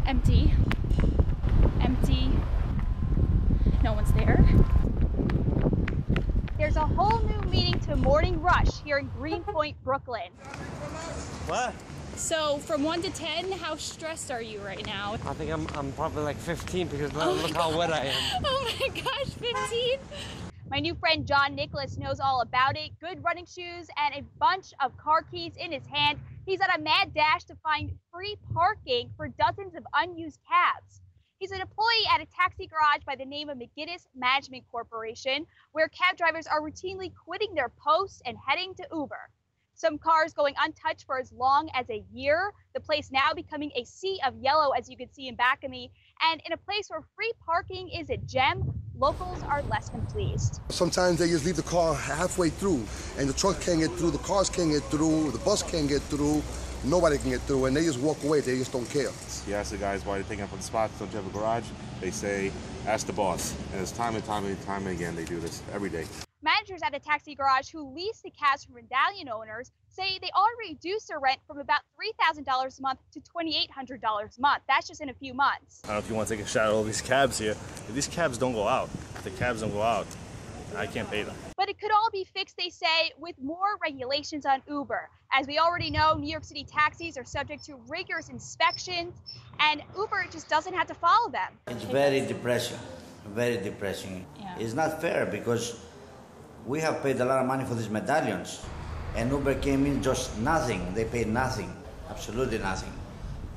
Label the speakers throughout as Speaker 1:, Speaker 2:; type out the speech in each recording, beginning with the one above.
Speaker 1: Empty. Empty. No one's there.
Speaker 2: There's a whole new meaning to morning rush here in Greenpoint, Brooklyn.
Speaker 3: What?
Speaker 1: So from 1 to 10, how stressed are you right now?
Speaker 3: I think I'm probably like 15 because look how wet I am.
Speaker 1: Oh my gosh, 15?
Speaker 2: My new friend John Nicholas knows all about it. Good running shoes and a bunch of car keys in his hand. He's on a mad dash to find free parking for dozens of unused cabs. He's an employee at a taxi garage by the name of McGuinness Management Corporation, where cab drivers are routinely quitting their posts and heading to Uber. Some cars going untouched for as long as a year. The place now becoming a sea of yellow, as you can see in back of me. And in a place where free parking is a gem, locals are less than pleased.
Speaker 4: Sometimes they just leave the car halfway through, and the truck can't get through, the cars can't get through, the bus can't get through, nobody can get through, and they just walk away. They just don't care.
Speaker 5: You ask the guys why they're taking up on the spots, don't you have a garage? They say, ask the boss. And it's time and time and time again they do this every day.
Speaker 2: Managers at a taxi garage who lease the cabs from medallion owners say they already reduced their rent from about $3,000 a month to $2,800 a month. That's just in a few months.
Speaker 6: I don't know if you want to take a shot at all these cabs here. If these cabs don't go out, if the cabs don't go out, I can't pay them.
Speaker 2: But it could all be fixed, they say, with more regulations on Uber. As we already know, New York City taxis are subject to rigorous inspections, and Uber just doesn't have to follow them.
Speaker 7: It's very depressing, very depressing.
Speaker 1: Yeah.
Speaker 7: It's not fair because we have paid a lot of money for these medallions, and Uber came in just nothing. They paid nothing, absolutely nothing.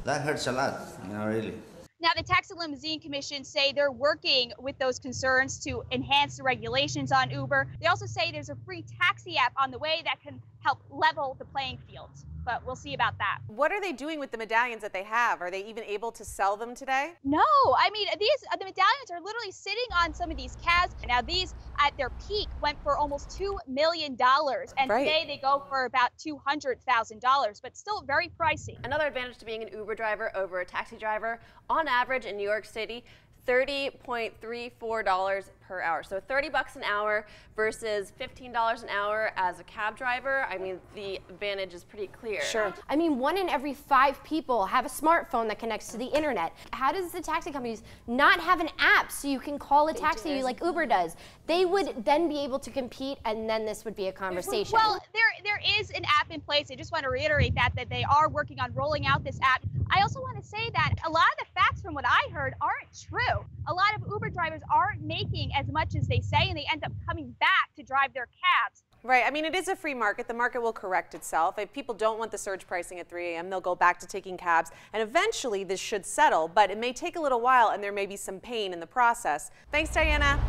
Speaker 7: That hurts a lot, really.
Speaker 2: Now, the Taxi Limousine Commission say they're working with those concerns to enhance the regulations on Uber. They also say there's a free taxi app on the way that can help level the playing field. But we'll see about that.
Speaker 8: What are they doing with the medallions that they have? Are they even able to sell them today?
Speaker 2: No, I mean, the medallions are literally sitting on some of these cabs. Now, these at their peak went for almost $2 million. And today they go for about $200,000, but still very pricey.
Speaker 9: Another advantage to being an Uber driver over a taxi driver, on average in New York City, $30.34 per hour. So $30 an hour versus $15 an hour as a cab driver. I mean, the advantage is pretty clear.
Speaker 10: Sure. I mean, 1 in every 5 people have a smartphone that connects to the internet. How does the taxi companies not have an app so you can call a taxi like Uber does? They would then be able to compete, and then this would be a conversation.
Speaker 2: Well, there is an app in place. I just want to reiterate that they are working on rolling out this app. I also want to say that a lot of the facts from what I heard aren't true. A lot of Uber drivers aren't making as much as they say, and they end up coming back to drive their cabs.
Speaker 8: Right. I mean, it is a free market. The market will correct itself. If people don't want the surge pricing at 3 a.m., they'll go back to taking cabs, and eventually this should settle, but it may take a little while, and there may be some pain in the process. Thanks, Diana.